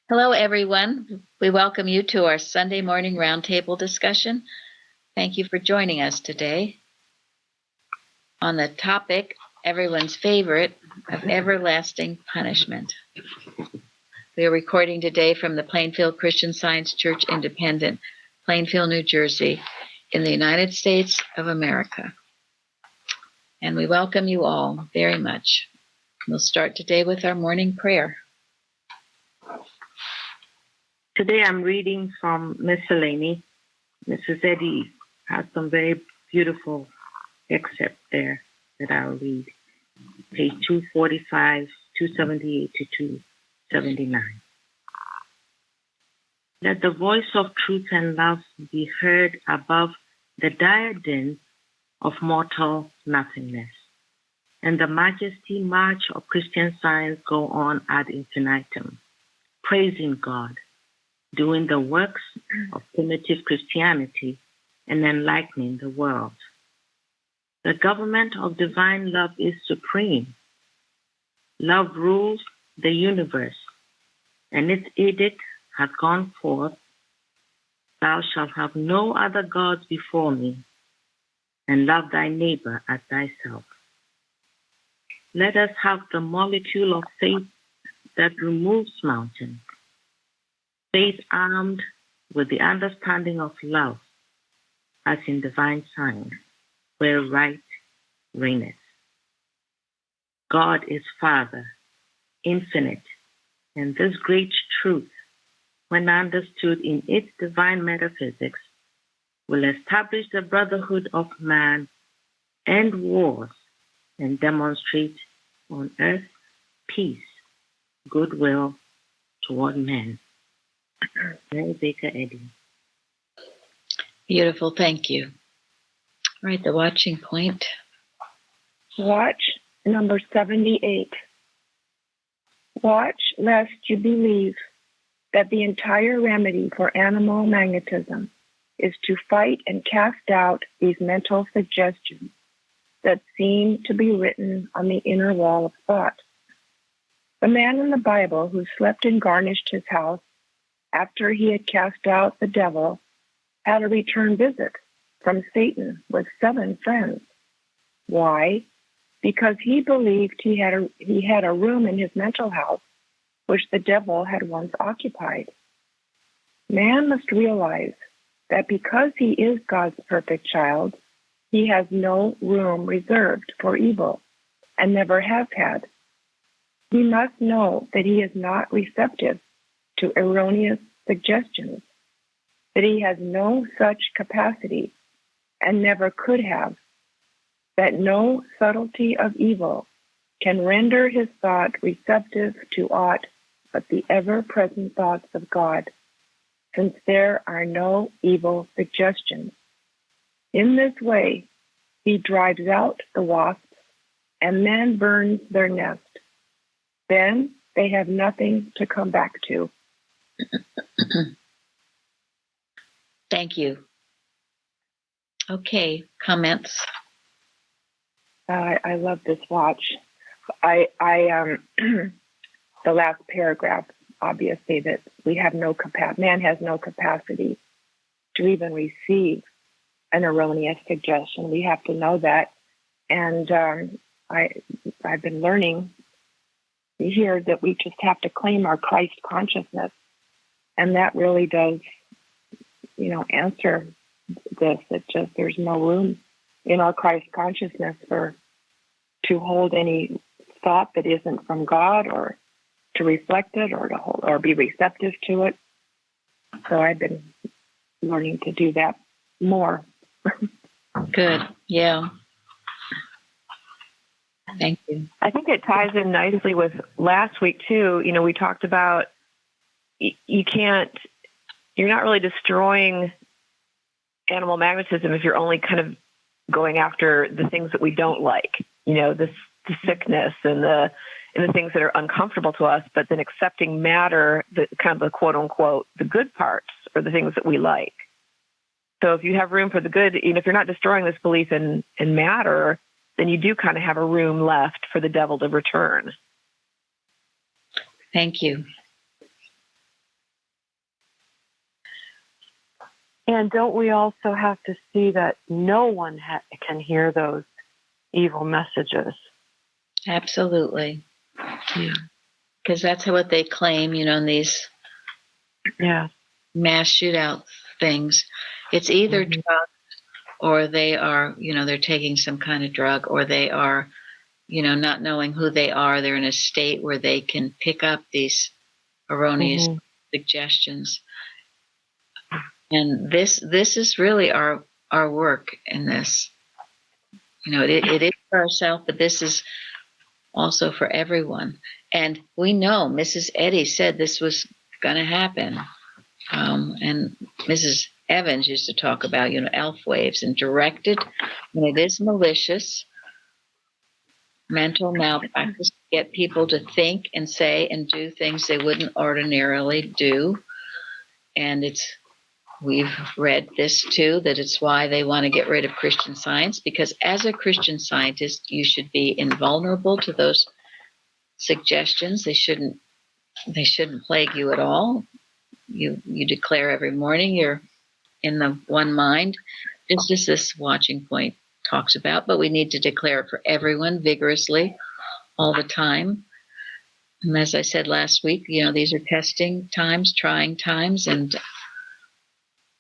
Hello, everyone. We welcome you to our Sunday morning roundtable discussion. Thank you for joining us today on the topic, everyone's favorite, of everlasting punishment. We are recording today from the Plainfield Christian Science Church Independent, Plainfield, New Jersey, in the United States of America. And we welcome you all very much. We'll start today with our morning prayer. Today I'm reading from Miscellany. Mrs. Eddy has some very beautiful excerpt there that I'll read. Page 245, 278 to 279. Let the voice of truth and love be heard above the dire din of mortal nothingness, and the majesty march of Christian science go on ad infinitum, praising God, doing the works of primitive Christianity and enlightening the world. The government of divine love is supreme. Love rules the universe, and its edict has gone forth, thou shalt have no other gods before me, and love thy neighbor as thyself. Let us have the molecule of faith that removes mountains, faith armed with the understanding of love, as in divine science, where right reigneth. God is Father, infinite, and this great truth, when understood in its divine metaphysics, will establish the brotherhood of man, end wars, and demonstrate on earth peace, goodwill toward men. Mary Baker Eddy. Beautiful, thank you. All right, the watching point. Watch number 78. Watch lest you believe that the entire remedy for animal magnetism is to fight and cast out these mental suggestions that seem to be written on the inner wall of thought. The man in the Bible who slept and garnished his house after he had cast out the devil had a return visit from Satan with 7 friends. Why? Because he believed he had a room in his mental house which the devil had once occupied. Man must realize that because he is God's perfect child, he has no room reserved for evil and never has had. He must know that he is not receptive to erroneous suggestions, that he has no such capacity and never could have, that no subtlety of evil can render his thought receptive to aught but the ever-present thoughts of God, since there are no evil suggestions. In this way, he drives out the wasps and then burns their nest. Then they have nothing to come back to. Thank you. Okay, comments? I love this watch. I the last paragraph, obviously, that we have no capacity, man has no capacity to even receive an erroneous suggestion. We have to know that. And I've been learning here that we just have to claim our Christ consciousness. And that really does, answer this. It's just there's no room in our Christ consciousness to hold any thought that isn't from God, or to reflect it, or to hold, or be receptive to it. So I've been learning to do that more. Good. Yeah. Thank you. I think it ties in nicely with last week too. We talked about you're not really destroying animal magnetism if you're only kind of going after the things that we don't like, the sickness and the things that are uncomfortable to us, but then accepting matter, the kind of the quote unquote, the good parts, or the things that we like. So if you have room for the good, if you're not destroying this belief in matter, then you do kind of have a room left for the devil to return. Thank you. And don't we also have to see that no one can hear those evil messages? Absolutely. Yeah. Because that's what they claim, in these mass shootout things. It's either drugs, or they are, they're taking some kind of drug, or they are, not knowing who they are. They're in a state where they can pick up these erroneous suggestions. And this is really our work in this. It is for ourselves, but this is also for everyone. And we know Mrs. Eddy said this was going to happen. And Mrs. Evans used to talk about, elf waves, and directed when it is malicious, mental malpractice, to get people to think and say and do things they wouldn't ordinarily do. And we've read this too, that it's why they want to get rid of Christian Science, because as a Christian Scientist, you should be invulnerable to those suggestions. They shouldn't plague you at all. You declare every morning you're in the one mind, just as this watching point talks about, but we need to declare it for everyone vigorously all the time. And as I said last week, these are testing times, trying times, and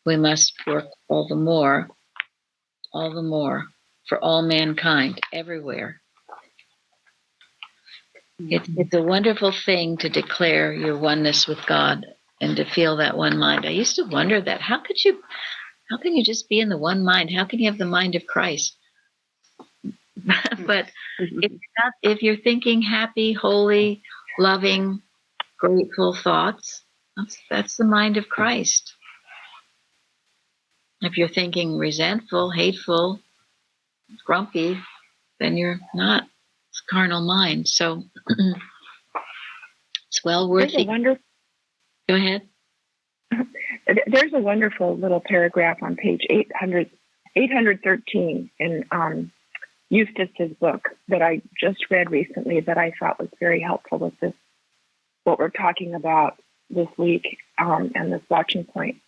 we must work all the more for all mankind everywhere. It's a wonderful thing to declare your oneness with God and to feel that one mind. I used to wonder that. How can you just be in the one mind? How can you have the mind of Christ? But if you're thinking happy, holy, loving, grateful thoughts, that's the mind of Christ. If you're thinking resentful, hateful, grumpy, then you're not. It's carnal mind. So it's well worth it. Go ahead. There's a wonderful little paragraph on page 813 in Eustace's book that I just read recently that I thought was very helpful with this, what we're talking about this week and this watching point.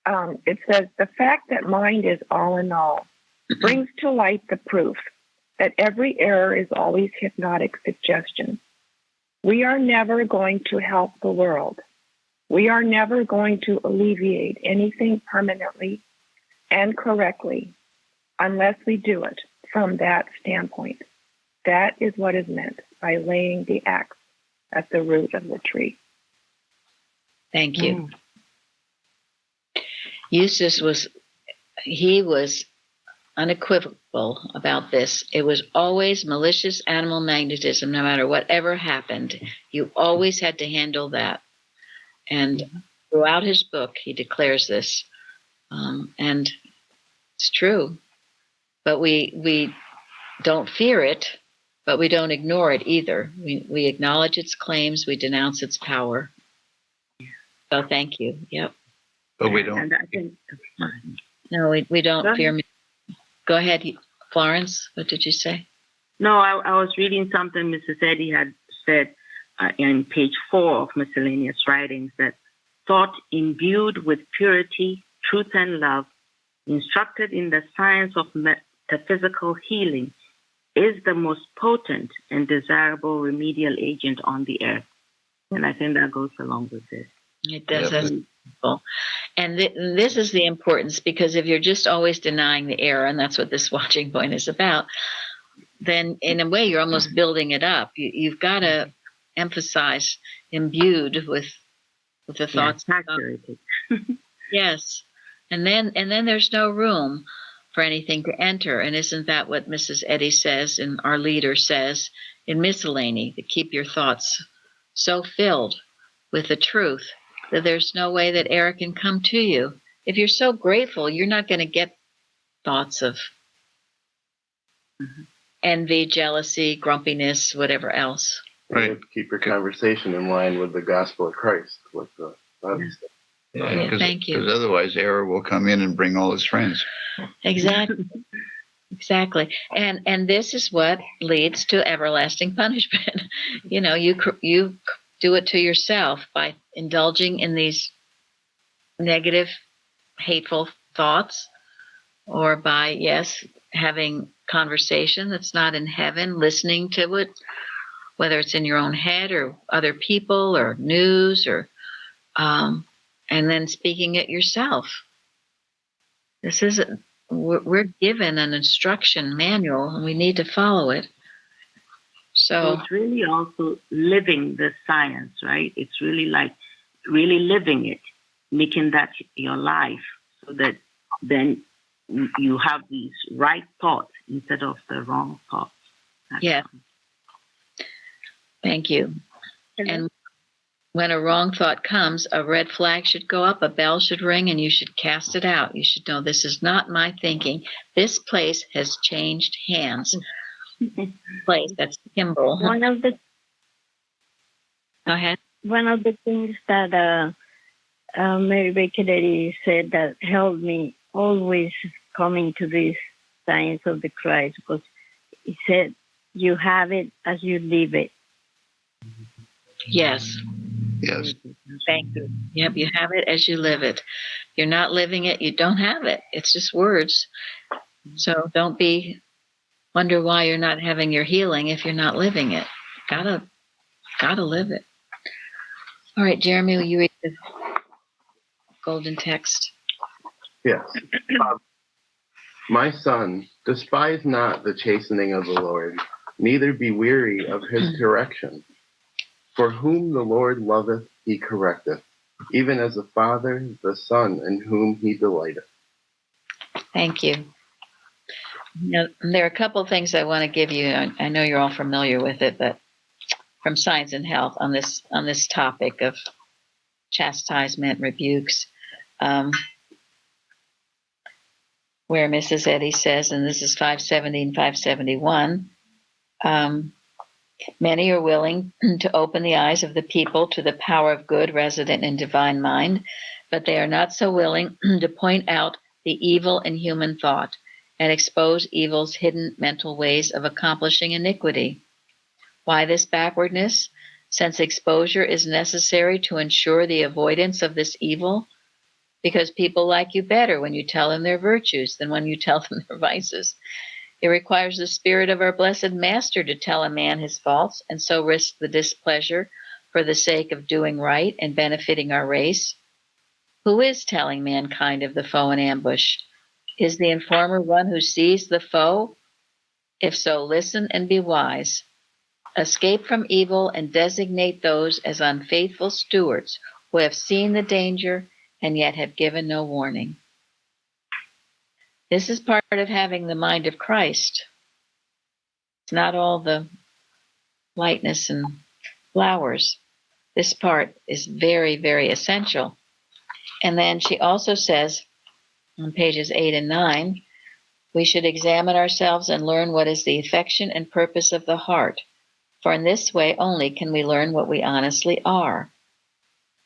It says, the fact that mind is all in all brings to light the proof that every error is always hypnotic suggestion. We are never going to help the world. We are never going to alleviate anything permanently and correctly unless we do it from that standpoint. That is what is meant by laying the axe at the root of the tree. Thank you. Eustace was unequivocal about this. It was always malicious animal magnetism, no matter whatever happened. You always had to handle that. And throughout his book, he declares this. And it's true. But we don't fear it, but we don't ignore it either. We acknowledge its claims. We denounce its power. So thank you. Yep. But we don't. And I think, No, we don't fear. Go ahead, Florence. What did you say? no, I was reading something Mrs. Eddy had said in page 4 of Miscellaneous Writings, that thought imbued with purity, truth, and love, instructed in the science of metaphysical healing, is the most potent and desirable remedial agent on the earth. And I think that goes along with this. It does. That's wonderful. And this is the importance, because if you're just always denying the error, and that's what this watching point is about, then in a way you're almost building it up. You've got to emphasize imbued with the thoughts. Yes. And then there's no room for anything to enter. And isn't that what Mrs. Eddy says and our leader says in Miscellany, to keep your thoughts so filled with the truth that there's no way that error can come to you. If you're so grateful, you're not going to get thoughts of envy, jealousy, grumpiness, whatever else. Right. Keep your conversation in line with the gospel of Christ, with the Bible stuff. Yeah, thank you. Because otherwise error will come in and bring all his friends. Exactly. Exactly. And this is what leads to everlasting punishment. You do it to yourself by indulging in these negative hateful thoughts, or by, yes, having conversation that's not in heaven, listening to it, whether it's in your own head or other people or news, or and then speaking it yourself. This isn't, we're given an instruction manual and we need to follow it. So it's really also living the science, right? It's really like really living it, making that your life, so that then you have these right thoughts instead of the wrong thoughts. Yeah. Thank you. And when a wrong thought comes, a red flag should go up, a bell should ring, and you should cast it out. You should know, this is not my thinking. This place has changed hands. Place, that's Kimball. One of the Go ahead. One of the things that Mary Baker Eddy said that helped me always coming to this science of the Christ was, he said, you have it as you live it. Yes. Yes. Thank you. Yep, you have it as you live it. You're not living it, you don't have it. It's just words. So don't wonder why you're not having your healing if you're not living it. Gotta live it. All right, Jeremy, will you read the golden text? Yes. My son, despise not the chastening of the Lord, neither be weary of his correction. For whom the Lord loveth, he correcteth, even as a father the son in whom he delighteth. Thank you. Now, there are a couple of things I want to give you. I know you're all familiar with it, but from Science and Health on this topic of chastisement, rebukes, where Mrs. Eddy says, and this is 570 and 571, many are willing to open the eyes of the people to the power of good resident in divine mind, but they are not so willing to point out the evil in human thought and expose evil's hidden mental ways of accomplishing iniquity. Why this backwardness? Since exposure is necessary to ensure the avoidance of this evil, because people like you better when you tell them their virtues than when you tell them their vices. It requires the spirit of our blessed Master to tell a man his faults and so risk the displeasure for the sake of doing right and benefiting our race. Who is telling mankind of the foe in ambush? Is the informer one who sees the foe? If so, listen and be wise. Escape from evil and designate those as unfaithful stewards who have seen the danger and yet have given no warning. This is part of having the mind of Christ. It's not all the lightness and flowers. This part is very, very essential. And then she also says on pages 8 and 9, we should examine ourselves and learn what is the affection and purpose of the heart, for in this way only can we learn what we honestly are.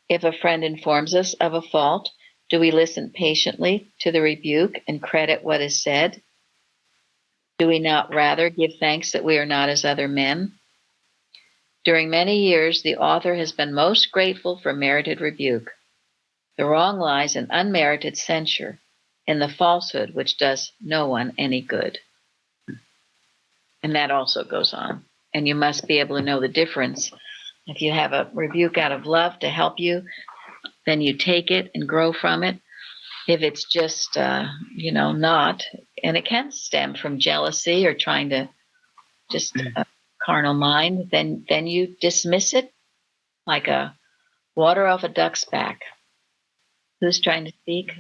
If a friend informs us of a fault, do we listen patiently to the rebuke and credit what is said? Do we not rather give thanks that we are not as other men? During many years, the author has been most grateful for merited rebuke. The wrong lies in unmerited censure, in the falsehood which does no one any good. And that also goes on. And you must be able to know the difference. If you have a rebuke out of love to help you, then you take it and grow from it. If it's just, not, and it can stem from jealousy or trying to just a carnal mind, then you dismiss it like a water off a duck's back. Who's trying to speak?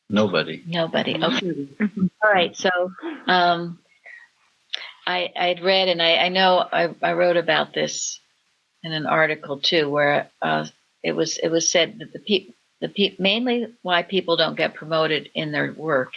Nobody. Nobody. Okay. All right. So I'd read, and I know I wrote about this in an article too, where it was said that the mainly why people don't get promoted in their work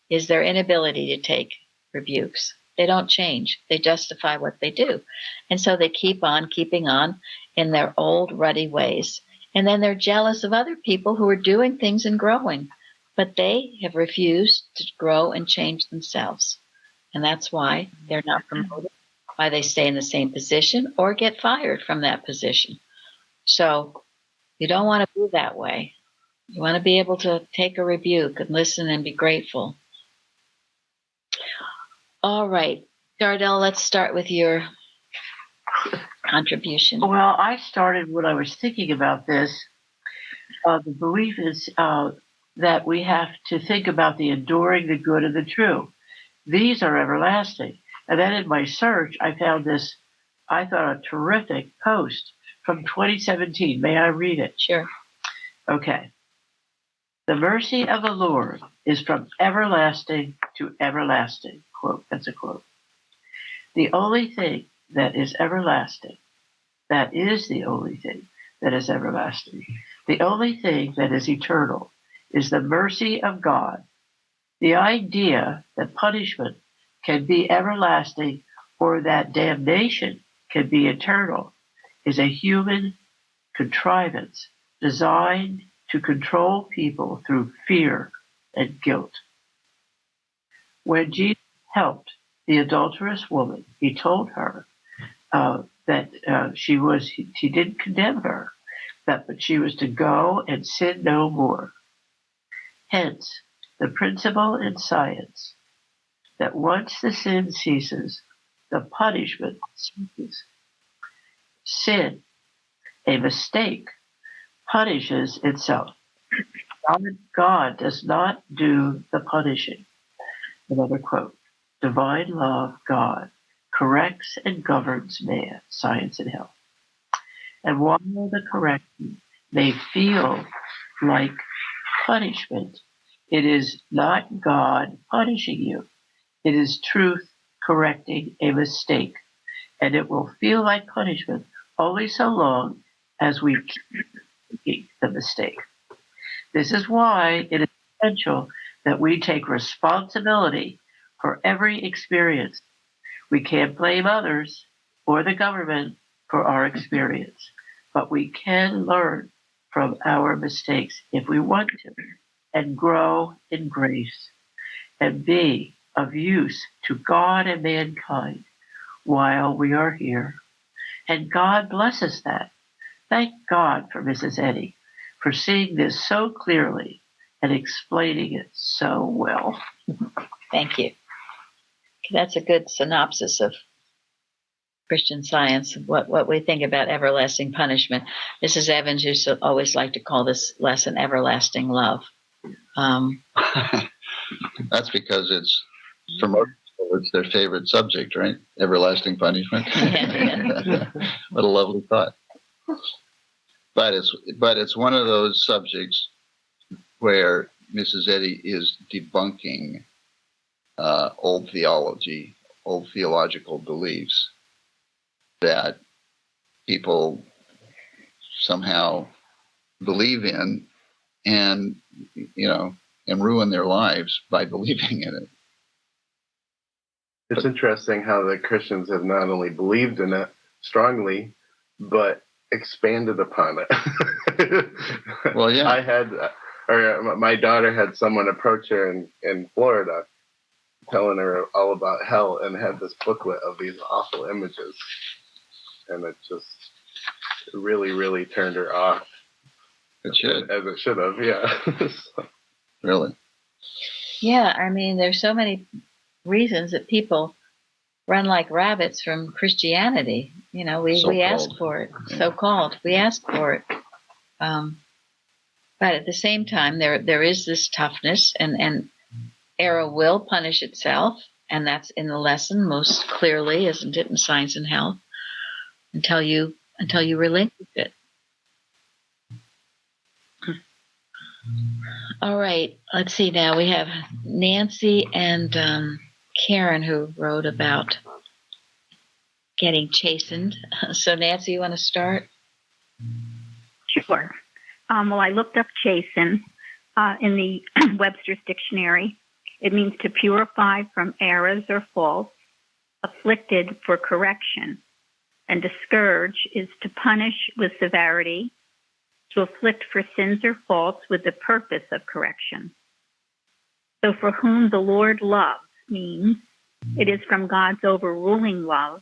is their inability to take rebukes. They don't change. They justify what they do, and so they keep on keeping on in their old ruddy ways. And then they're jealous of other people who are doing things and growing, but they have refused to grow and change themselves. And that's why they're not promoted, why they stay in the same position or get fired from that position. So You don't want to be that way. You want to be able to take a rebuke and listen and be grateful. All right, Gardell, let's start with your contribution. Well, I started when I was thinking about this. The belief is that we have to think about the enduring, the good, and the true. These are everlasting. And then in my search, I found this, I thought, a terrific post from 2017. May I read it? Sure. Okay. The mercy of the Lord is from everlasting to everlasting. Quote. That's a quote. The only thing that is everlasting, that is the only thing that is everlasting. The only thing that is eternal is the mercy of God. The idea that punishment can be everlasting or that damnation can be eternal is a human contrivance designed to control people through fear and guilt. When Jesus helped the adulterous woman, he told her that he didn't condemn her, but she was to go and sin no more. Hence, the principle in science that once the sin ceases, the punishment ceases. Sin, a mistake, punishes itself. God does not do the punishing. Another quote. Divine love, God, corrects and governs man, science and health. And while the correction may feel like punishment, it is not God punishing you. It is truth correcting a mistake. And it will feel like punishment only so long as we keep the mistake. This is why it is essential that we take responsibility for every experience. We can't blame others or the government for our experience, but we can learn from our mistakes if we want to, and grow in grace, and be of use to God and mankind while we are here. And God blesses that. Thank God for Mrs. Eddy for seeing this so clearly and explaining it so well. Thank you. That's a good synopsis of Christian Science, what we think about everlasting punishment. Mrs. Evans used to always like to call this lesson everlasting love. That's because it's, for most people, it's their favorite subject, right? Everlasting punishment. Yeah. What a lovely thought. But it's one of those subjects where Mrs. Eddy is debunking old theology, old theological beliefs that people somehow believe in and ruin their lives by believing in it. It's interesting how the Christians have not only believed in it strongly, but expanded upon it. Well, yeah. My daughter had someone approach her in Florida, telling her all about hell, and had this booklet of these awful images, and it just really, really turned her off. It should. As it should have, yeah. So. Really? Yeah, I mean, there's so many reasons that people run like rabbits from Christianity. You know, we ask for it, yeah. So-called. We ask for it. But at the same time, there is this toughness, and error will punish itself, and that's in the lesson most clearly, isn't it, in Science and Health, until you relinquish it. All right, let's see now. We have Nancy and Karen who wrote about getting chastened. So Nancy, you want to start? Sure. Well, I looked up chasten in the Webster's Dictionary. It means to purify from errors or faults, afflicted for correction. And to scourge is to punish with severity, to afflict for sins or faults with the purpose of correction. So for whom the Lord loves means it is from God's overruling love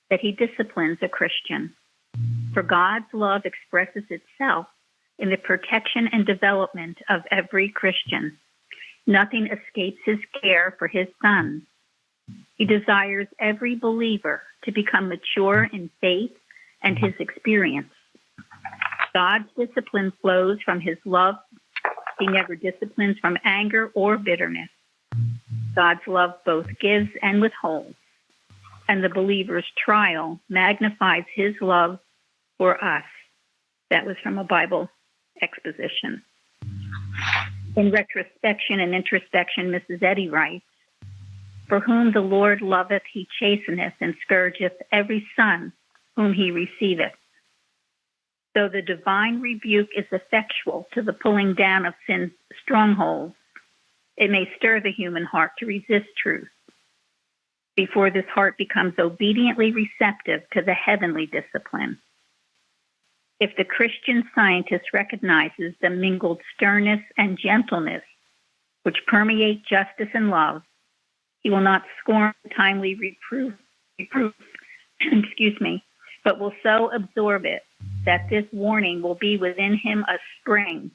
that he disciplines a Christian. For God's love expresses itself in the protection and development of every Christian. Nothing escapes his care for his sons. He desires every believer to become mature in faith and his experience. God's discipline flows from his love. He never disciplines from anger or bitterness. God's love both gives and withholds, and the believer's trial magnifies his love for us. That was from a Bible exposition. In retrospection and introspection, Mrs. Eddy writes, "For whom the Lord loveth, he chasteneth, and scourgeth every son whom he receiveth. Though the divine rebuke is effectual to the pulling down of sin's strongholds, it may stir the human heart to resist truth. Before this heart becomes obediently receptive to the heavenly discipline. If the Christian scientist recognizes the mingled sternness and gentleness which permeate justice and love, he will not scorn timely reproof but will so absorb it that this warning will be within him a spring,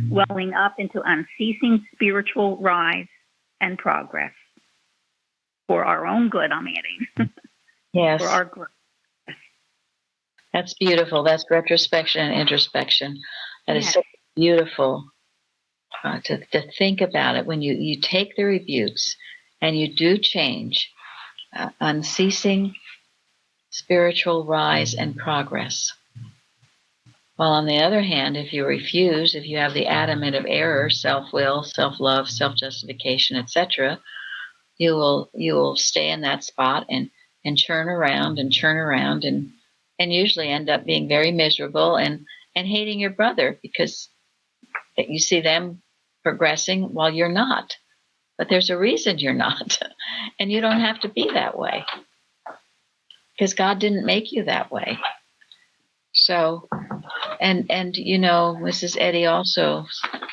welling up into unceasing spiritual rise and progress. For our own good, I'm adding. Yes. For our growth. That's beautiful. That's retrospection and introspection. That is so beautiful to think about it when you take the rebukes and you do change, unceasing spiritual rise and progress. While on the other hand, if you refuse, if you have the adamant of error, self-will, self-love, self-justification, etc., you will stay in that spot and churn around and usually end up being very miserable and hating your brother because you see them progressing while you're not. But there's a reason you're not. And you don't have to be that way. Because God didn't make you that way. So, and Mrs. Eddy also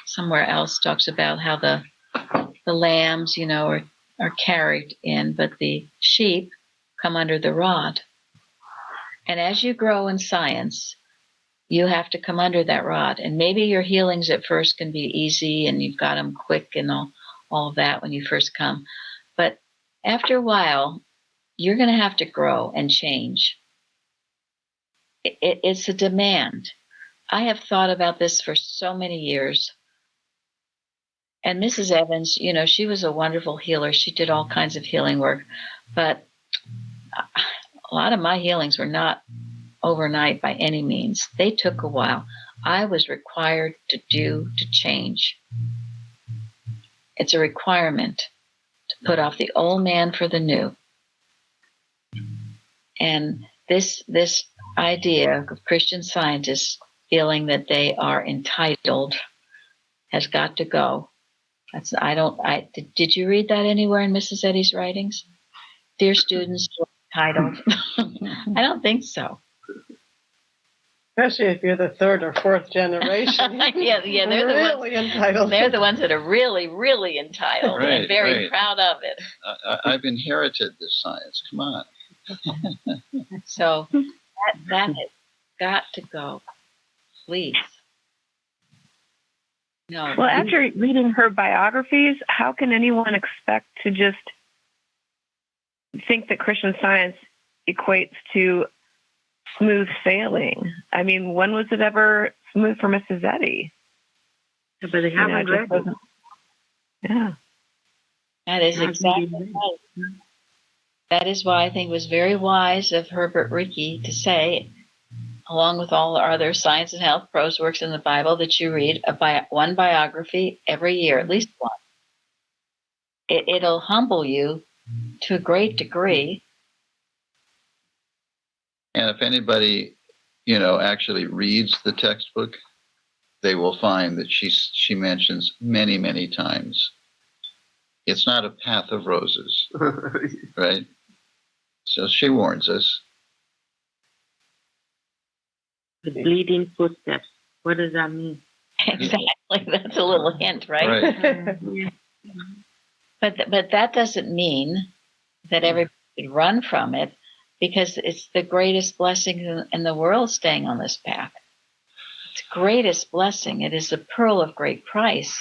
somewhere else talks about how the lambs, are carried in, but the sheep come under the rod. And as you grow in science, you have to come under that rod. And maybe your healings at first can be easy and you've got them quick and all of that when you first come. But after a while, you're going to have to grow and change. It's a demand. I have thought about this for so many years. And Mrs. Evans, she was a wonderful healer. She did all kinds of healing work. But a lot of my healings were not overnight by any means. They took a while. I was required to change. It's a requirement to put off the old man for the new. And this idea of Christian scientists feeling that they are entitled has got to go. Did you read that anywhere in Mrs. Eddy's writings? Dear students, you're entitled. I don't think so. Especially if you're the third or fourth generation. yeah, they're really entitled. They're the ones that are really, really entitled and very proud of it. I've inherited this science. Come on. So that has got to go, please. No. Well, after reading her biographies, how can anyone expect to just think that Christian Science equates to smooth sailing? I mean, when was it ever smooth for Mrs. Eddy? But they haven't read it. Yeah. That is exactly right. That is why I think it was very wise of Herbert Ricky to say, along with all our other science and health prose works in the Bible, that you read one biography every year, at least one. It'll humble you to a great degree. And if anybody, actually reads the textbook, they will find that she mentions many, many times. It's not a path of roses, right? So she warns us. The bleeding footsteps. What does that mean? Exactly. That's a little hint, right? But that doesn't mean that everybody should run from it, because it's the greatest blessing in the world staying on this path. the greatest blessing. It is the pearl of great price.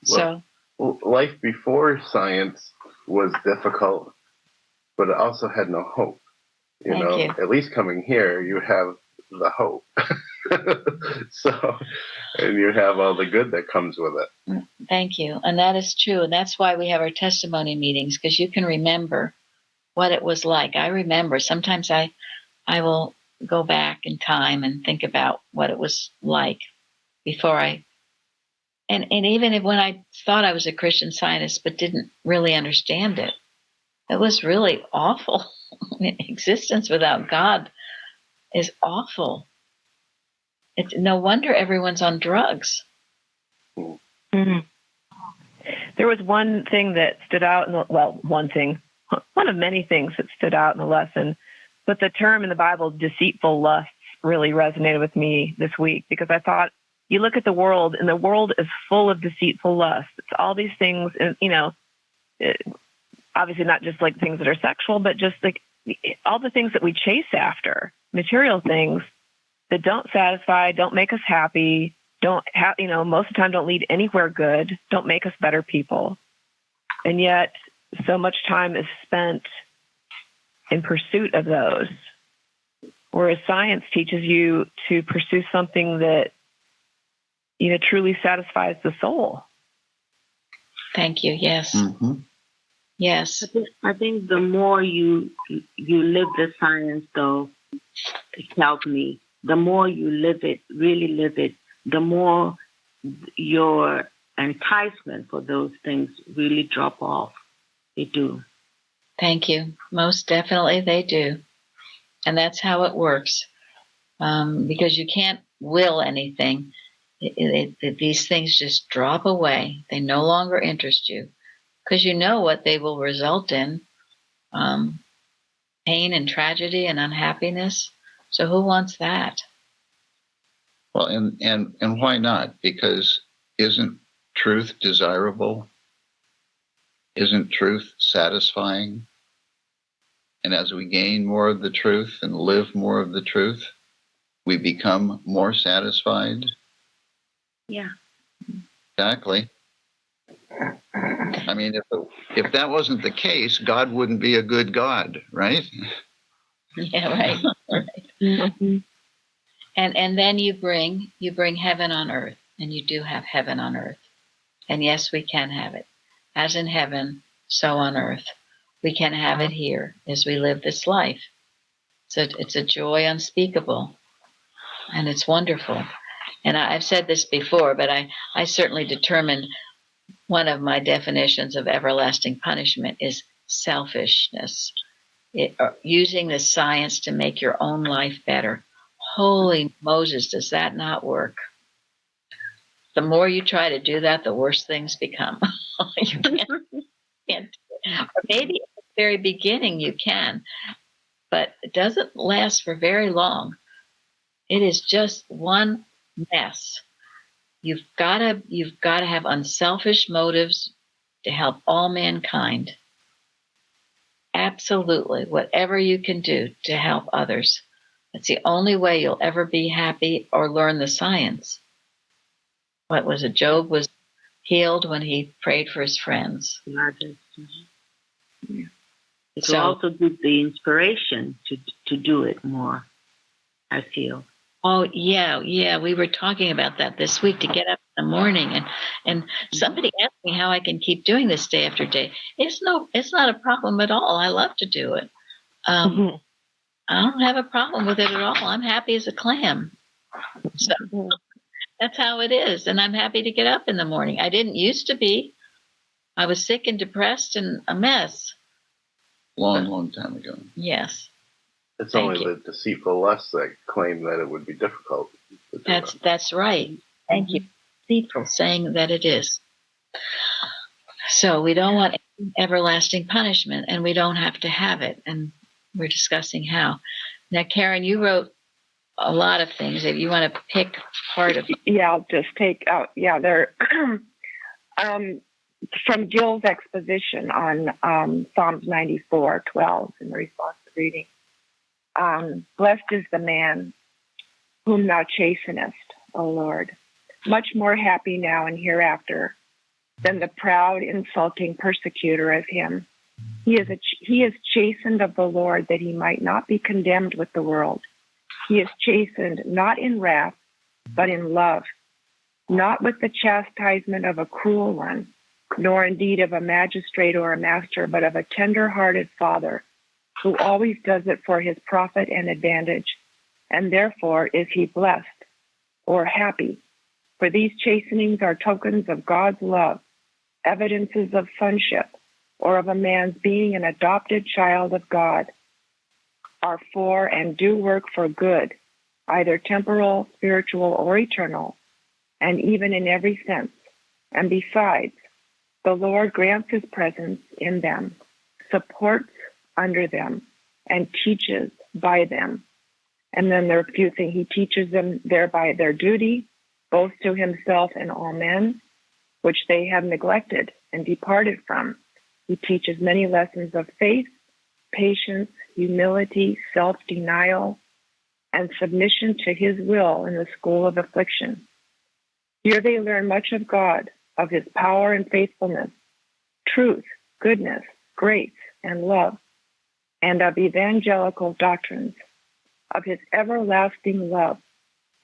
So life before science was difficult, but it also had no hope. Thank you. At least coming here, you have the hope. So, and you have all the good that comes with it. Thank you. And that is true. And that's why we have our testimony meetings, because you can remember what it was like. I remember sometimes I will go back in time and think about what it was like before and even when I thought I was a Christian Scientist but didn't really understand it, it was really awful. Existence without God is awful. It's no wonder everyone's on drugs. Mm-hmm. There was one thing that stood out, one of many things that stood out in the lesson, but the term in the Bible, deceitful lusts, really resonated with me this week, because I thought, you look at the world, and the world is full of deceitful lusts. It's all these things, and obviously not just like things that are sexual, but just like all the things that we chase after, material things that don't satisfy, don't make us happy, don't have, most of the time don't lead anywhere good, don't make us better people. And yet so much time is spent in pursuit of those. Whereas science teaches you to pursue something that, truly satisfies the soul. Thank you. Yes. Mm-hmm. Yes. I think the more you live the science, though, it helped me. The more you live it, really live it, the more your enticement for those things really drop off. They do. Thank you. Most definitely they do. And that's how it works. Because you can't will anything. These things just drop away. They no longer interest you because you know what they will result in. Pain and tragedy and unhappiness. So who wants that? Well, and why not? Because isn't truth desirable? Isn't truth satisfying? And as we gain more of the truth and live more of the truth, we become more satisfied. Yeah. Exactly. I mean, if that wasn't the case, God wouldn't be a good God, right? Yeah, right. Right. Mm-hmm. And then you bring heaven on earth, and you do have heaven on earth. And yes, we can have it. As in heaven, so on earth. We can have it here as we live this life. So it's a joy unspeakable, and it's wonderful. And I've said this before, but I certainly determined one of my definitions of everlasting punishment is selfishness. Using the science to make your own life better. Holy Moses, does that not work? The more you try to do that, the worse things become. You can't. Or maybe at the very beginning you can, but it doesn't last for very long. It is just one mess. You've got to have unselfish motives to help all mankind. Absolutely, whatever you can do to help others. That's the only way you'll ever be happy or learn the science. What was it? Job was healed when he prayed for his friends. It will also give the inspiration to do it more, I feel. Oh, yeah. We were talking about that this week, to get up in the morning. And somebody asked me how I can keep doing this day after day. It's not a problem at all. I love to do it. I don't have a problem with it at all. I'm happy as a clam. So that's how it is. And I'm happy to get up in the morning. I didn't used to be. I was sick and depressed and a mess. Long time ago. Yes. It's only the deceitful lusts that claim that it would be difficult. That's right. Thank you. Deceitful, saying that it is. So we don't want everlasting punishment, and we don't have to have it. And we're discussing how. Now, Karen, you wrote a lot of things. If you want to pick part of it. Yeah, I'll just take out. Yeah, they're from Gill's exposition on Psalms 94:12 in the responsive reading. Blessed is the man whom thou chastenest, O Lord, much more happy now and hereafter than the proud, insulting persecutor of him. He is chastened of the Lord that he might not be condemned with the world. He is chastened not in wrath, but in love, not with the chastisement of a cruel one, nor indeed of a magistrate or a master, but of a tender-hearted Father, who always does it for his profit and advantage. And therefore is he blessed or happy. For these chastenings are tokens of God's love, evidences of sonship, or of a man's being an adopted child of God, are for and do work for good, either temporal, spiritual, or eternal, and even in every sense. And besides, the Lord grants his presence in them, supports under them, and teaches by them. And then there are a few things. He teaches them thereby their duty, both to himself and all men, which they have neglected and departed from. He teaches many lessons of faith, patience, humility, self-denial, and submission to his will in the school of affliction. Here they learn much of God, of his power and faithfulness, truth, goodness, grace, and love, and of evangelical doctrines, of his everlasting love,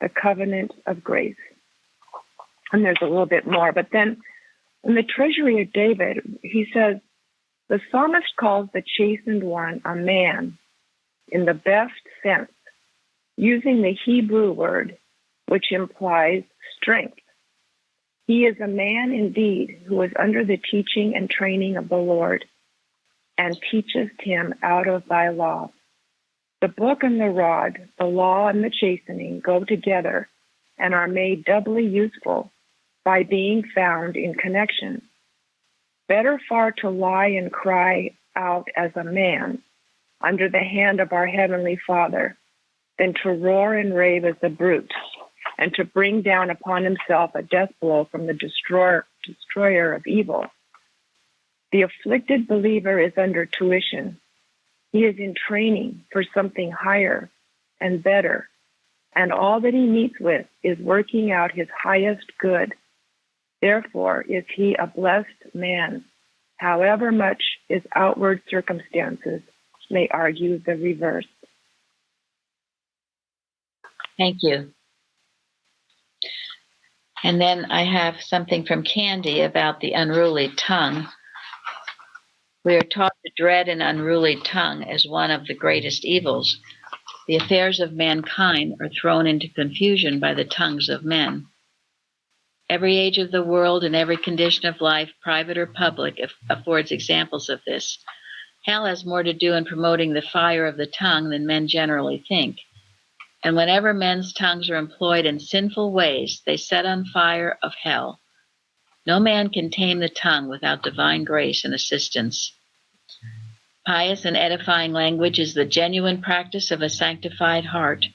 the covenant of grace. And there's a little bit more. But then in the treasury of David, he says, the psalmist calls the chastened one a man in the best sense, using the Hebrew word, which implies strength. He is a man indeed who is under the teaching and training of the Lord, and teacheth him out of thy law. The book and the rod, the law and the chastening go together and are made doubly useful by being found in connection. Better far to lie and cry out as a man under the hand of our Heavenly Father than to roar and rave as a brute and to bring down upon himself a death blow from the destroyer of evil. The afflicted believer is under tuition. He is in training for something higher and better, and all that he meets with is working out his highest good. Therefore is he a blessed man, however much his outward circumstances may argue the reverse. Thank you. And then I have something from Candy about the unruly tongue. We are taught to dread an unruly tongue as one of the greatest evils. The affairs of mankind are thrown into confusion by the tongues of men. Every age of the world and every condition of life, private or public, affords examples of this. Hell has more to do in promoting the fire of the tongue than men generally think. And whenever men's tongues are employed in sinful ways, they set on fire of hell. No man can tame the tongue without divine grace and assistance. Pious and edifying language is the genuine practice of a sanctified heart,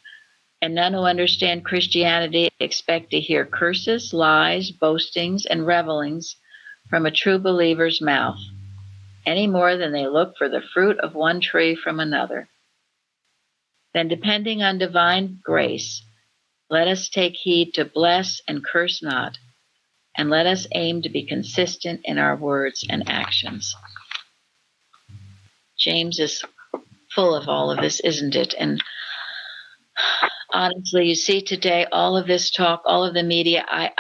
and none who understand Christianity expect to hear curses, lies, boastings, and revelings from a true believer's mouth, any more than they look for the fruit of one tree from another. Then, depending on divine grace, let us take heed to bless and curse not, and let us aim to be consistent in our words and actions. James is full of all of this, isn't it? And honestly, you see today, all of this talk, all of the media, I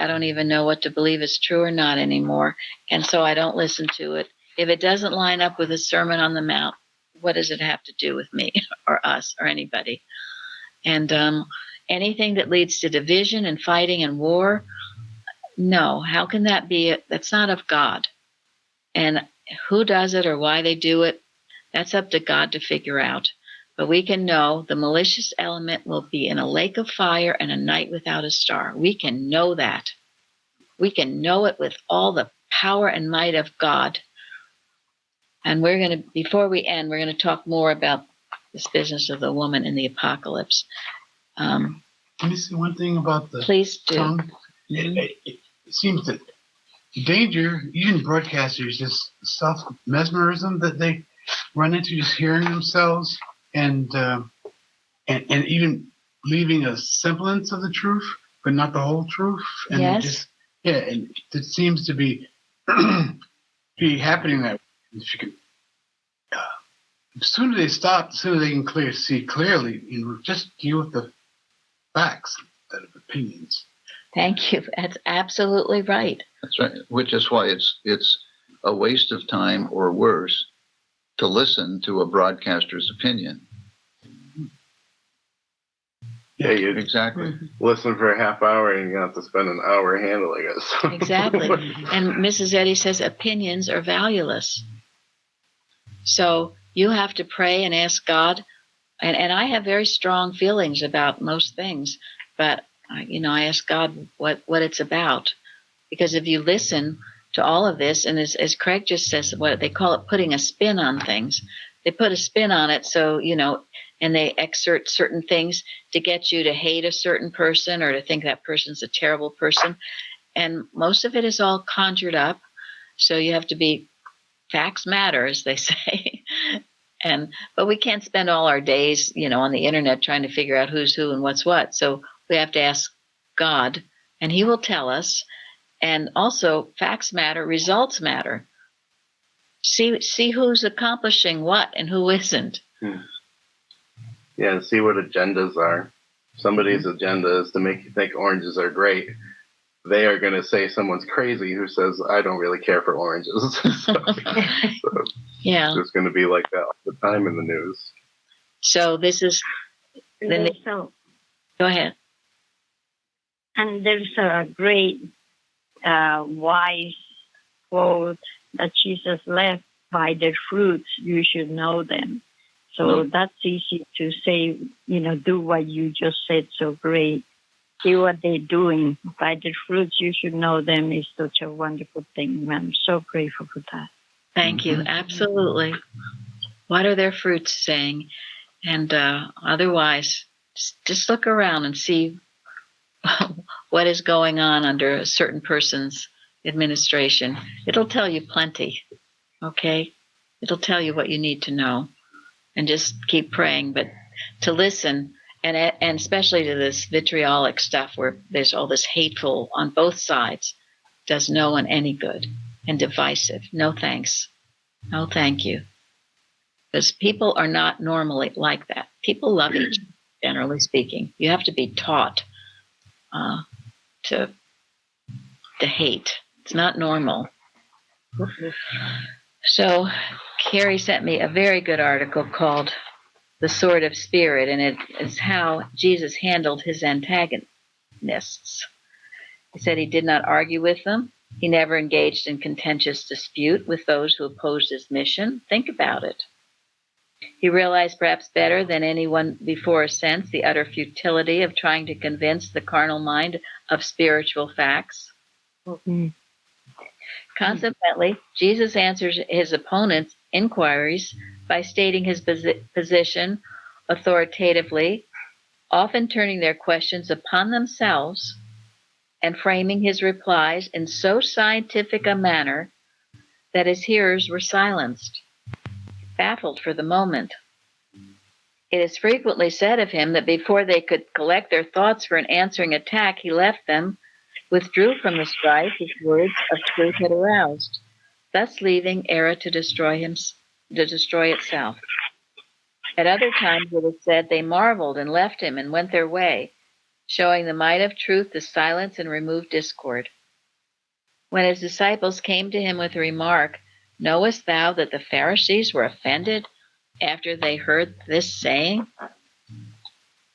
don't even know what to believe is true or not anymore. And so I don't listen to it. If it doesn't line up with a Sermon on the Mount, what does it have to do with me or us or anybody? And anything that leads to division and fighting and war, no. How can that be? That's not of God. And who does it or why they do it, that's up to God to figure out. But we can know the malicious element will be in a lake of fire and a night without a star. We can know that. We can know it with all the power and might of God. And we're going to, before we end, we're going to talk more about this business of the woman in the apocalypse. Let me say one thing about the Please do. tongue. It seems that the danger, even broadcasters, this self-mesmerism that they run into just hearing themselves and even leaving a semblance of the truth, but not the whole truth. And Yes. and it seems to be be happening that way. If you can, the sooner they stop, the sooner they can see clearly, just deal with the facts instead of opinions. Thank you. That's absolutely right. That's right. Which is why it's a waste of time, or worse, to listen to a broadcaster's opinion. Yeah, you Exactly. listen for a half hour and you have to spend an hour handling it. So. Exactly. And Mrs. Eddy says opinions are valueless. So you have to pray and ask God. And I have very strong feelings about most things, but I ask God what it's about. Because if you listen to all of this, and as Craig just says, what they call it, putting a spin on things. They put a spin on it, so and they exert certain things to get you to hate a certain person or to think that person's a terrible person. And most of it is all conjured up. So you have to be, facts matter, as they say. But we can't spend all our days, on the internet trying to figure out who's who and what's what. So we have to ask God, and he will tell us. And also, facts matter, results matter. See who's accomplishing what and who isn't. Yeah, and see what agendas are. Somebody's agenda is to make you think oranges are great. They are going to say someone's crazy who says, I don't really care for oranges. Yeah. It's going to be like that all the time in the news. So this is... Go ahead. And there's a great wise quote that Jesus left: by their fruits you should know them. So that's easy to say, do what you just said so great. See what they're doing. By their fruits you should know them is such a wonderful thing. I'm so grateful for that. Thank you. Absolutely. What are their fruits saying? And otherwise, just look around and see what is going on under a certain person's administration. It'll tell you plenty, okay? It'll tell you what you need to know. And just keep praying, but to listen, and especially to this vitriolic stuff where there's all this hateful on both sides, does no one any good, and divisive. No thanks. No thank you. Because people are not normally like that. People love each other, generally speaking. You have to be taught to hate. It's not normal. So Carrie sent me a very good article called The Sword of Spirit, and it is how Jesus handled his antagonists. He said he did not argue with them. He never engaged in contentious dispute with those who opposed his mission. Think about it. He realized perhaps better than anyone before since the utter futility of trying to convince the carnal mind of spiritual facts. Consequently, Jesus answers his opponents' inquiries by stating his position authoritatively, often turning their questions upon themselves and framing his replies in so scientific a manner that his hearers were silenced, baffled for the moment. It is frequently said of him that before they could collect their thoughts for an answering attack, he left them, withdrew from the strife his words of truth had aroused, thus leaving error to destroy itself. At other times it is said they marveled and left him and went their way, showing the might of truth to silence and remove discord. When his disciples came to him with the remark, "Knowest thou that the Pharisees were offended after they heard this saying?"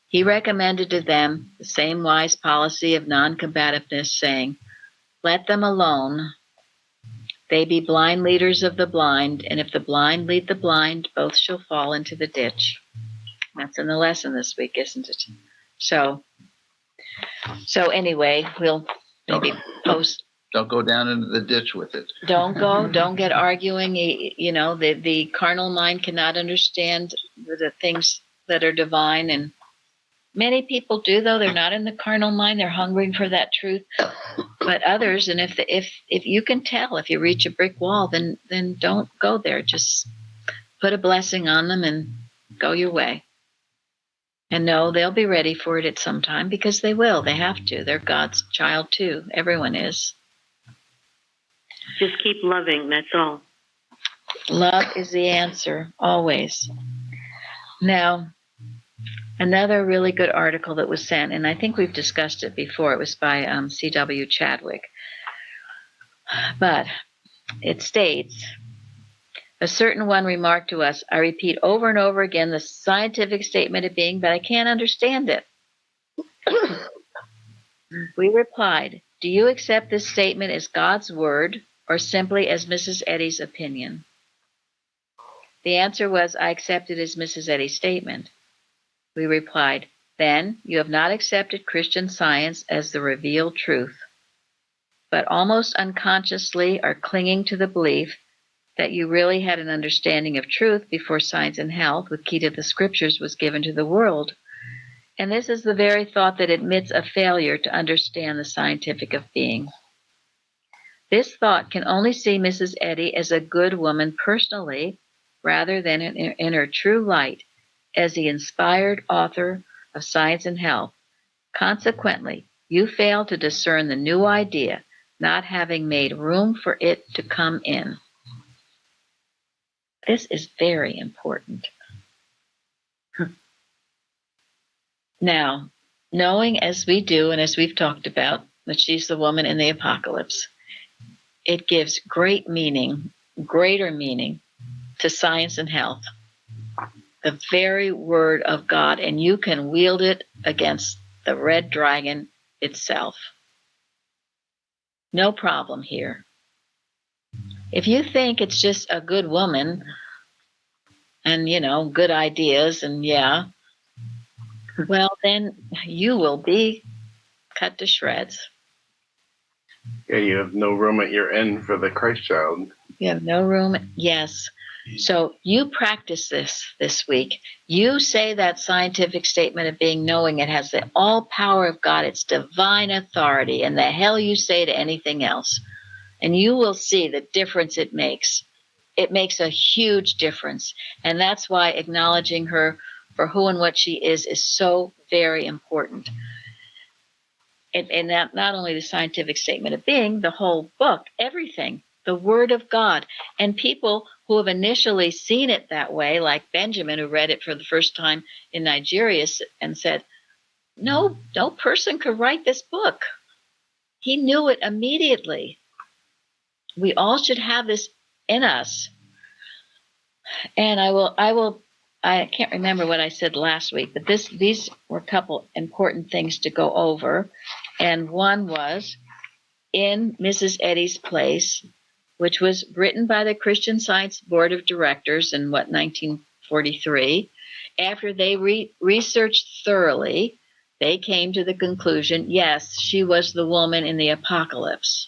he recommended to them the same wise policy of non-combativeness, saying, "Let them alone. They be blind leaders of the blind, and if the blind lead the blind, both shall fall into the ditch." That's in the lesson this week, isn't it? So anyway, we'll maybe post. Don't go down into the ditch with it. Don't get arguing. The carnal mind cannot understand the things that are divine, and many people do, though. They're not in the carnal mind. They're hungering for that truth. But others, and if you can tell, if you reach a brick wall, then don't go there. Just put a blessing on them and go your way. And no, they'll be ready for it at some time because they will. They have to. They're God's child too. Everyone is. Just keep loving, that's all. Love is the answer, always. Now, another really good article that was sent, and I think we've discussed it before. It was by C.W. Chadwick. But it states, a certain one remarked to us, I repeat over and over again the scientific statement of being, but I can't understand it. We replied, do you accept this statement as God's word or simply as Mrs. Eddy's opinion? The answer was, I accept it as Mrs. Eddy's statement. We replied, then you have not accepted Christian Science as the revealed truth, but almost unconsciously are clinging to the belief that you really had an understanding of truth before Science and Health, with key to the scriptures, was given to the world. And this is the very thought that admits a failure to understand the scientific of being. This thought can only see Mrs. Eddy as a good woman personally, rather than in her true light as the inspired author of Science and Health. Consequently, you fail to discern the new idea, not having made room for it to come in. This is very important. Now, knowing as we do and as we've talked about that she's the woman in the apocalypse, it gives great meaning, greater meaning to Science and Health. The very word of God, and you can wield it against the red dragon itself. No problem here. If you think it's just a good woman and, good ideas and well, then you will be cut to shreds. Yeah, you have no room at your end for the Christ child. You have no room. Yes. So you practice this week. You say that scientific statement of being, knowing it has the all power of God, its divine authority, and the hell you say to anything else. And you will see the difference it makes. It makes a huge difference. And that's why acknowledging her for who and what she is so very important. And that not only the scientific statement of being, the whole book, everything, the Word of God. And people who have initially seen it that way, like Benjamin, who read it for the first time in Nigeria and said, no person could write this book. He knew it immediately. We all should have this in us. And I can't remember what I said last week, but these were a couple important things to go over. And one was in Mrs. Eddy's Place, which was written by the Christian Science Board of Directors in 1943. After they researched thoroughly, they came to the conclusion, yes, she was the woman in the apocalypse.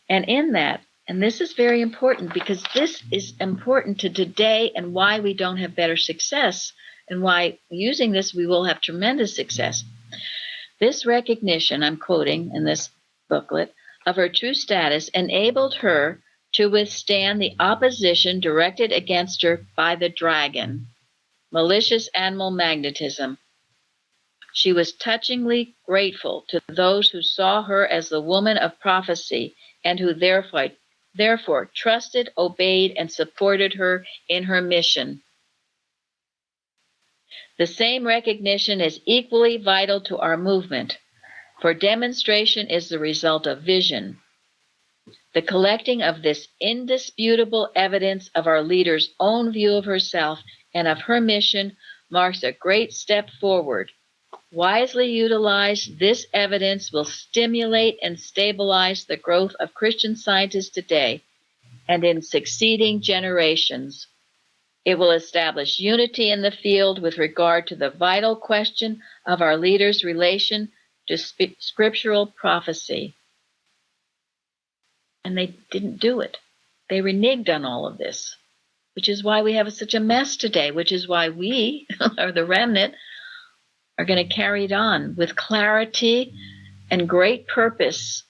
And in that, and this is very important because this is important to today and why we don't have better success and why using this we will have tremendous success. This recognition, I'm quoting in this booklet, of her true status enabled her to withstand the opposition directed against her by the dragon, malicious animal magnetism. She was touchingly grateful to those who saw her as the woman of prophecy and who therefore trusted, obeyed, and supported her in her mission. The same recognition is equally vital to our movement, for demonstration is the result of vision. The collecting of this indisputable evidence of our leader's own view of herself and of her mission marks a great step forward. Wisely utilized, this evidence will stimulate and stabilize the growth of Christian scientists today and in succeeding generations. It will establish unity in the field with regard to the vital question of our leaders' relation to scriptural prophecy. And they didn't do it. They reneged on all of this, which is why we have such a mess today, which is why we, or the remnant, are going to carry it on with clarity and great purpose.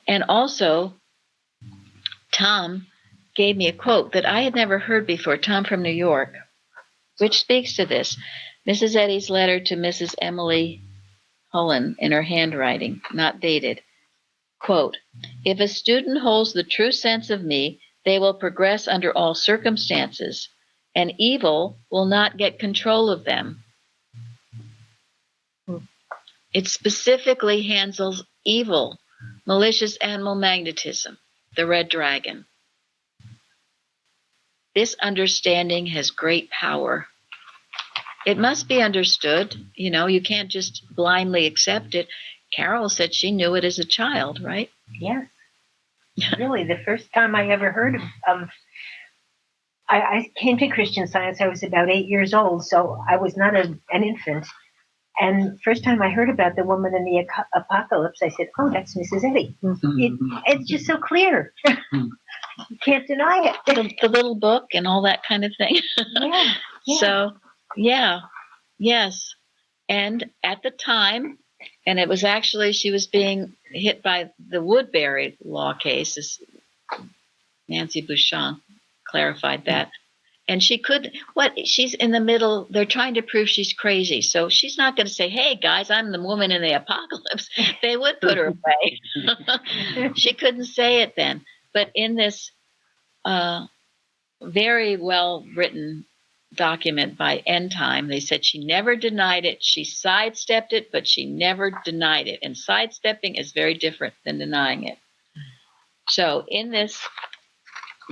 And also, Tom gave me a quote that I had never heard before, Tom from New York. which speaks to this. Mrs. Eddy's letter to Mrs. Emily Hullen in her handwriting, not dated. Quote, if a student holds the true sense of me, they will progress under all circumstances, and evil will not get control of them. It specifically handles evil, malicious animal magnetism, the red dragon. This understanding has great power. It must be understood. You can't just blindly accept it. Carol said she knew it as a child, right? Yes. Really, the first time I ever heard of I came to Christian Science, I was about 8 years old, so I was not an infant. And first time I heard about the woman in the apocalypse, I said, oh, that's Mrs. Eddy. It's just so clear. You can't deny it. The little book and all that kind of thing. Yeah. So, yes. And at the time, and it was actually, she was being hit by the Woodbury law case, as Nancy Bouchon clarified that. And she's in the middle, they're trying to prove she's crazy. So she's not going to say, hey, guys, I'm the woman in the apocalypse. They would put her away. She couldn't say it then. But in this very well-written document by End Time, they said she never denied it. She sidestepped it, but she never denied it. And sidestepping is very different than denying it. So in this,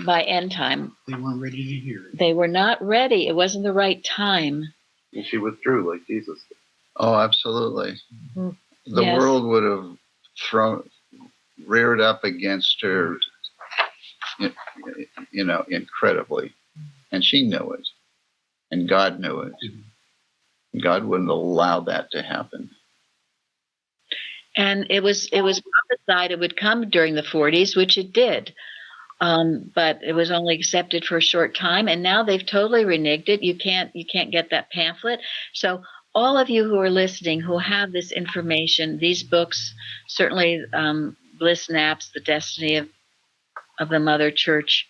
by End Time, they weren't ready to hear it. They were not ready. It wasn't the right time. And she withdrew like Jesus did. Oh, absolutely. Mm-hmm. The world would have reared up against her, incredibly. And she knew it. And God knew it. God wouldn't allow that to happen. And it was prophesied it would come during the 40s, which it did. But it was only accepted for a short time, and now they've totally reneged it. You can't get that pamphlet. So all of you who are listening, who have this information, these books, certainly Bliss Knapp's The Destiny of the Mother Church,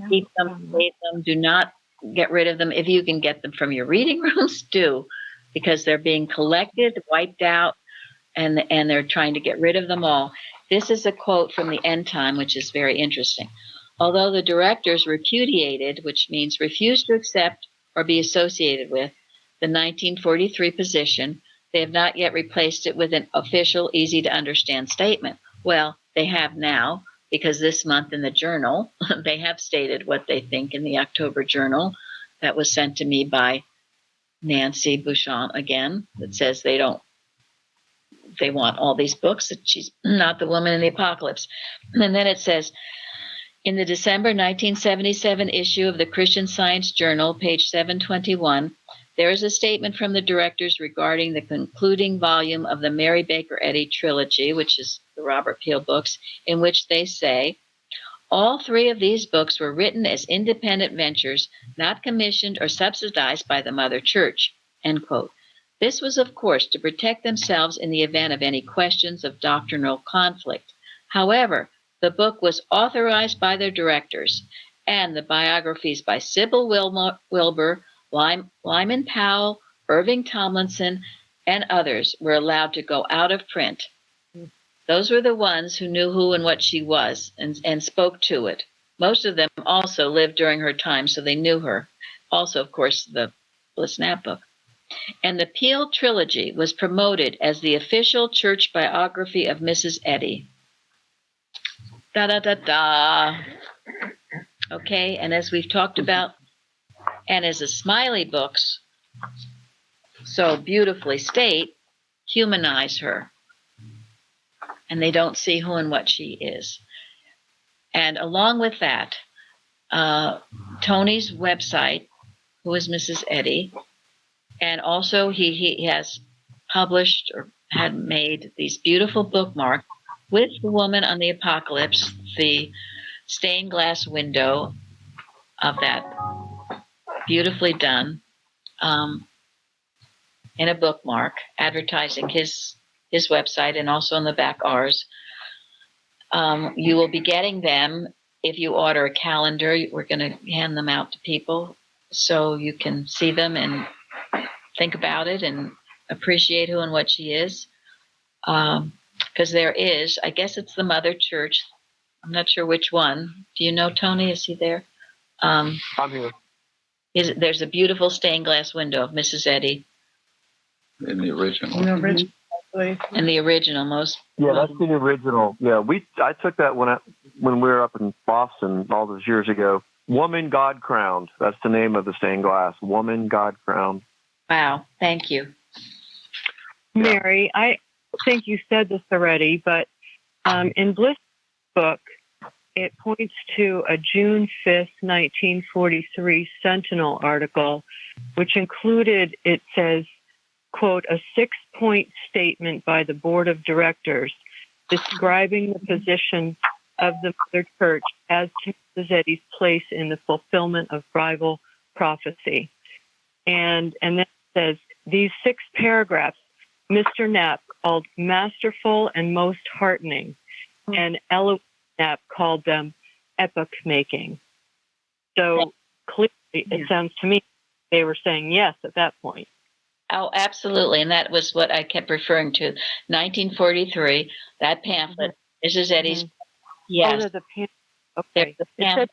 keep them, save them, do not get rid of them. If you can get them from your reading rooms, do, because they're being collected, wiped out, and they're trying to get rid of them all. This is a quote from the End Time, which is very interesting. Although the directors repudiated, which means refused to accept or be associated with, the 1943 position, they have not yet replaced it with an official, easy-to-understand statement. Well, they have now, because this month in the journal, they have stated what they think in the October journal that was sent to me by Nancy Bouchon again, that says they want all these books, that she's not the woman in the apocalypse. And then it says, in the December 1977 issue of the Christian Science Journal, page 721, there is a statement from the directors regarding the concluding volume of the Mary Baker Eddy trilogy, which is the Robert Peel books, in which they say, all three of these books were written as independent ventures, not commissioned or subsidized by the Mother Church, end quote. This was, of course, to protect themselves in the event of any questions of doctrinal conflict. However, the book was authorized by their directors, and the biographies by Sybil Wilbur, Lyman Powell, Irving Tomlinson, and others were allowed to go out of print. Those were the ones who knew who and what she was and spoke to it. Most of them also lived during her time, so they knew her. Also, of course, the Bliss Knapp book. And the Peel trilogy was promoted as the official church biography of Mrs. Eddy. Da-da-da-da. Okay, and as we've talked about, and as the Smiley books so beautifully state, humanize her. And they don't see who and what she is. And along with that, Tony's website, who is Mrs. Eddy, and also he has published or had made these beautiful bookmarks with the woman on the apocalypse, the stained glass window of that, beautifully done, in a bookmark, advertising his website and also on the back ours. You will be getting them if you order a calendar. We're going to hand them out to people so you can see them and think about it and appreciate who and what she is. Because there is, I guess it's the Mother Church. I'm not sure which one. Do you know, Tony? Is he there? I'm here. There's a beautiful stained glass window of Mrs. Eddy. In the original. In the original, most. Yeah, that's the original. Yeah, I took that when we were up in Boston all those years ago. Woman God Crowned. That's the name of the stained glass. Woman God Crowned. Wow, thank you. Mary, I think you said this already, but in Bliss' book, it points to a June 5th, 1943 Sentinel article, which included, it says, quote, a 6-point statement by the board of directors describing the position of the Mother Church as to Mrs. Eddy's place in the fulfillment of Bible prophecy. And then it says, these 6 paragraphs, Mr. Knapp called masterful and most heartening, and Eloise Knapp called them epoch-making. So clearly, it sounds to me they were saying yes at that point. Oh, absolutely. And that was what I kept referring to. 1943, that pamphlet, Mrs. Eddy's. Yes. Oh, the okay. The pamphlet.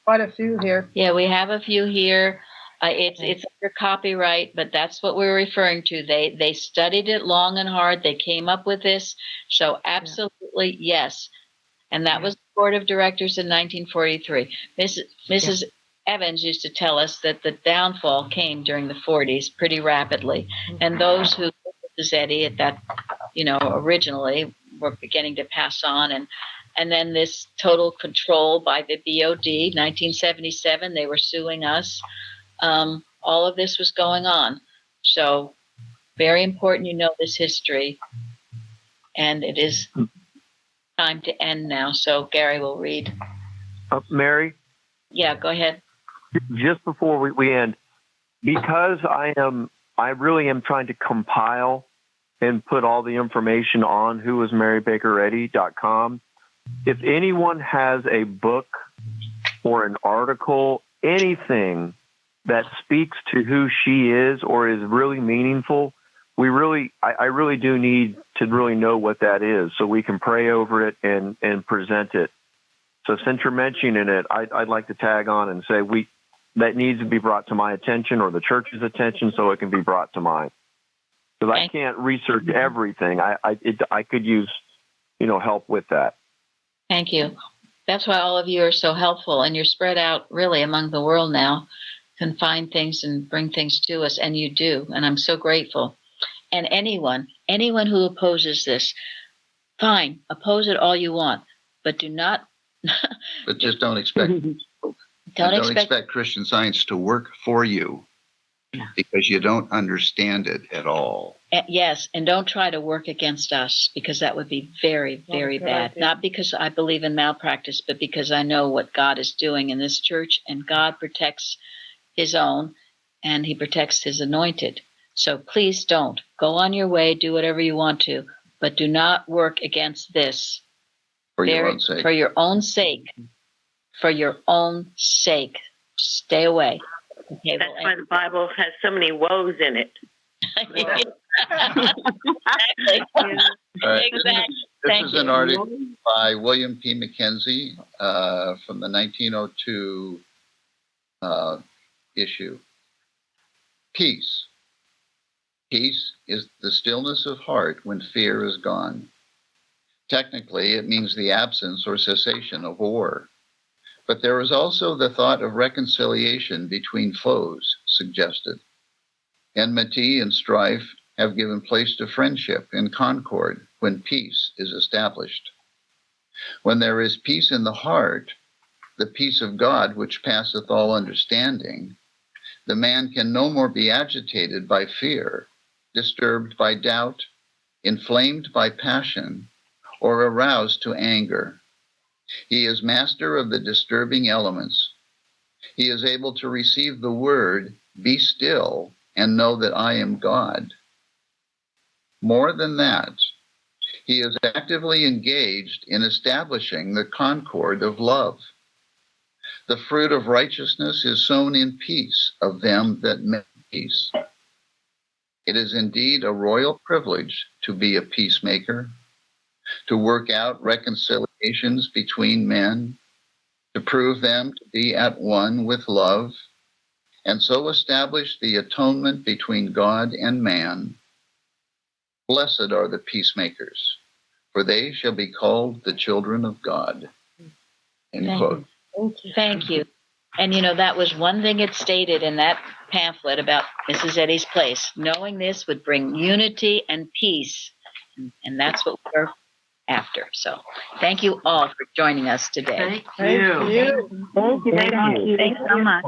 Quite a few here. Yeah, we have a few here. It's under copyright, but that's what we're referring to. They studied it long and hard. They came up with this. So absolutely, yes. And that was the board of directors in 1943. Mrs. Evans used to tell us that the downfall came during the 40s pretty rapidly. And those who Mrs. Eddy at that, originally were beginning to pass on. And then this total control by the BOD, 1977, they were suing us. All of this was going on. So very important you know this history. And it is time to end now. So Gary will read. Mary? Yeah, go ahead. Just before we end, because I really am trying to compile and put all the information on whoismarybakereddy.com. If anyone has a book or an article, anything that speaks to who she is or is really meaningful, I really do need to really know what that is so we can pray over it and present it. So since you're mentioning it, I'd like to tag on and say that needs to be brought to my attention or the church's attention so it can be brought to mine. Because I can't research everything. I could use, help with that. Thank you. That's why all of you are so helpful, and you're spread out really among the world now, can find things and bring things to us, and you do, and I'm so grateful. And anyone who opposes this, fine, oppose it all you want, but do not. But just don't expect. Don't expect Christian Science to work for you because you don't understand it at all. Yes, and don't try to work against us because that would be very, very bad. Idea. Not because I believe in malpractice, but because I know what God is doing in this church, and God protects his own and he protects his anointed. So please don't. Go on your way, do whatever you want to, but do not work against this. For your own sake. For your own sake. For your own sake. Stay away. Okay, that's why the Bible has so many woes in it. Exactly. Right. Exactly. This is an article by William P. McKenzie from the 1902 issue. Peace. Peace is the stillness of heart when fear is gone. Technically, it means the absence or cessation of war. But there is also the thought of reconciliation between foes suggested. Enmity and strife have given place to friendship and concord when peace is established. When there is peace in the heart, the peace of God which passeth all understanding, the man can no more be agitated by fear, disturbed by doubt, inflamed by passion, or aroused to anger. He is master of the disturbing elements. He is able to receive the word, be still, and know that I am God. More than that, he is actively engaged in establishing the concord of love. The fruit of righteousness is sown in peace of them that make peace. It is indeed a royal privilege to be a peacemaker, to work out reconciliations between men, to prove them to be at one with love, and so establish the atonement between God and man. Blessed are the peacemakers, for they shall be called the children of God. End quote. Thank you. And that was one thing it stated in that pamphlet about Mrs. Eddy's place. Knowing this would bring unity and peace. And that's what we're after. So thank you all for joining us today. Thank you. Thank you very much. Thanks so much.